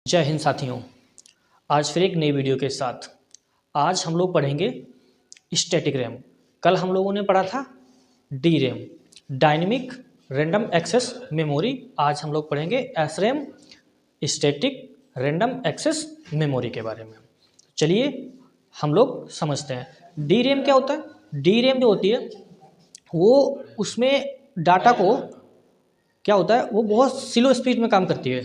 जय हिंद साथियों। आज फिर एक नई वीडियो के साथ आज हम लोग पढ़ेंगे स्टैटिक रैम। कल हम लोगों ने पढ़ा था D RAM, dynamic random access memory. आज हम लोग पढ़ेंगे S RAM, static random access memory के बारे में। चलिए हम लोग समझते हैं डी रैम क्या होता है। डी रैम जो होती है वो उसमें डाटा को क्या होता है, वो बहुत स्लो स्पीड में काम करती है,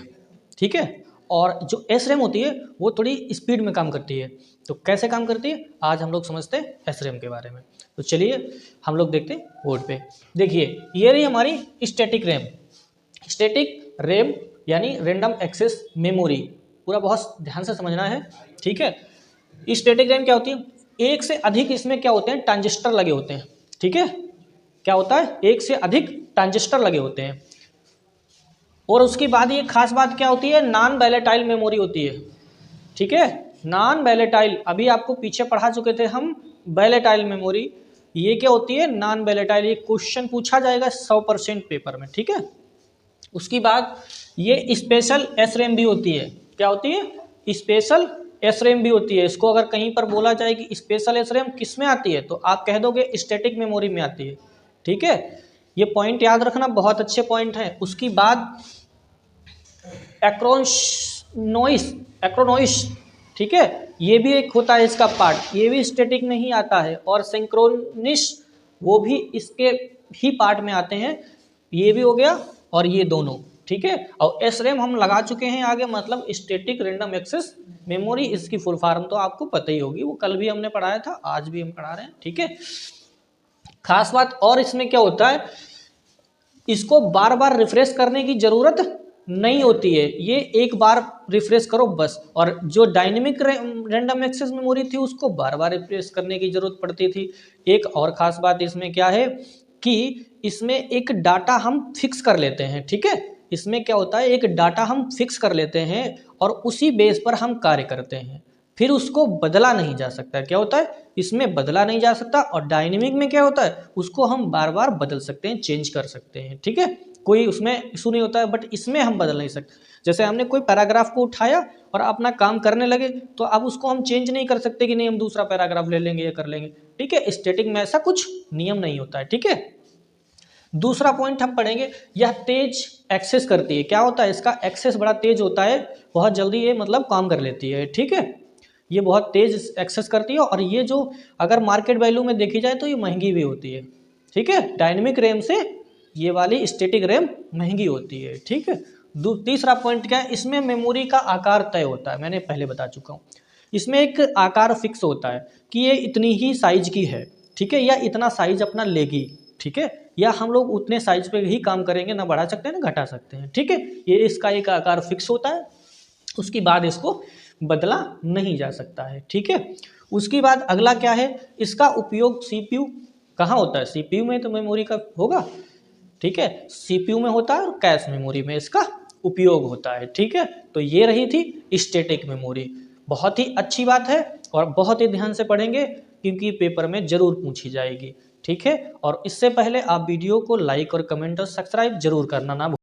ठीक है। और जो एस रैम होती है वो थोड़ी स्पीड में काम करती है। तो कैसे काम करती है आज हम लोग समझते हैं एस रैम के बारे में। तो चलिए हम लोग देखते हैं बोर्ड पे। देखिए ये रही हमारी स्टैटिक रैम। स्टैटिक रैम यानी रैंडम एक्सेस मेमोरी, पूरा बहुत ध्यान से समझना है, ठीक है। स्टैटिक रैम क्या होती है, एक से अधिक इसमें क्या होते हैं, ट्रांजिस्टर लगे होते हैं, ठीक है। क्या होता है, एक से अधिक ट्रांजिस्टर लगे होते हैं। और उसके बाद ये खास बात क्या होती है, नॉन वैलेटाइल मेमोरी होती है, ठीक है। नॉन वैलेटाइल, अभी आपको पीछे पढ़ा चुके थे हम वैलेटाइल मेमोरी। ये क्या होती है, नॉन वैलेटाइल। ये क्वेश्चन पूछा जाएगा 100% पेपर में, ठीक है। उसके बाद ये स्पेशल एस रैम भी होती है। क्या होती है, स्पेशल एस रैम भी होती है। इसको अगर कहीं पर बोला जाए कि स्पेशल एस रैम किस में आती है, तो आप कह दोगे स्टैटिक मेमोरी में आती है, ठीक है। ये पॉइंट याद रखना, बहुत अच्छे पॉइंट हैं। उसकी बाद एक्रोनोइस, ठीक है, ये भी एक होता है इसका पार्ट, ये भी स्टैटिक में ही आता है। और सिंक्रोनिस वो भी इसके ही पार्ट में आते हैं। ये भी हो गया और ये दोनों, ठीक है। और एस रैम हम लगा चुके हैं आगे, मतलब स्टैटिक रैंडम एक्सेस मेमोरी। इसकी फुल फॉर्म तो आपको पता ही होगी, वो कल भी हमने पढ़ाया था, आज भी हम पढ़ा रहे हैं, ठीक है। खास बात और इसमें क्या होता है, इसको बार बार रिफ्रेश करने की जरूरत नहीं होती है, ये एक बार रिफ्रेश करो बस। और जो डायनेमिक रैंडम एक्सेस मेमोरी थी उसको बार बार रिफ्रेश करने की जरूरत पड़ती थी। एक और खास बात इसमें क्या है कि इसमें एक डाटा हम फिक्स कर लेते हैं, ठीक है। इसमें क्या होता है, एक डाटा हम फिक्स कर लेते हैं और उसी बेस पर हम कार्य करते हैं, फिर उसको बदला नहीं जा सकता। क्या होता है, इसमें बदला नहीं जा सकता। और डायनेमिक में क्या होता है, उसको हम बार बार बदल सकते हैं, चेंज कर सकते हैं, ठीक है। कोई उसमें इशू नहीं होता है। बट इसमें हम बदल नहीं सकते। जैसे हमने कोई पैराग्राफ को उठाया और अपना काम करने लगे, तो अब उसको हम चेंज नहीं कर सकते कि नहीं हम दूसरा पैराग्राफ ले लेंगे या कर लेंगे, ठीक है। स्टैटिक में ऐसा कुछ नियम नहीं होता है, ठीक है। दूसरा पॉइंट हम पढ़ेंगे, यह तेज एक्सेस करती है। क्या होता है, इसका एक्सेस बड़ा तेज होता है, बहुत जल्दी ये मतलब काम कर लेती है, ठीक है। ये बहुत तेज एक्सेस करती है। और ये जो अगर मार्केट वैल्यू में देखी जाए तो ये महंगी भी होती है, ठीक है। डायनेमिक रैम से ये वाली स्टैटिक रैम महंगी होती है, ठीक है। तीसरा पॉइंट क्या है, इसमें मेमोरी का आकार तय होता है, मैंने पहले बता चुका हूँ। इसमें एक आकार फिक्स होता है कि ये इतनी ही साइज की है, ठीक है, या इतना साइज अपना लेगी, ठीक है। या हम लोग उतने साइज पे ही काम करेंगे, ना बढ़ा सकते हैं ना घटा सकते हैं, ठीक है। ये इसका एक आकार फिक्स होता है, उसके बाद इसको बदला नहीं जा सकता है, ठीक है। उसके बाद अगला क्या है, इसका उपयोग सीपीयू कहाँ होता है, सीपीयू में तो मेमोरी का होगा, ठीक है। सीपीयू में होता है और कैश मेमोरी में इसका उपयोग होता है, ठीक है। तो ये रही थी स्टैटिक मेमोरी। बहुत ही अच्छी बात है और बहुत ही ध्यान से पढ़ेंगे क्योंकि पेपर में जरूर पूछी जाएगी, ठीक है। और इससे पहले आप वीडियो को लाइक और कमेंट और सब्सक्राइब जरूर करना ना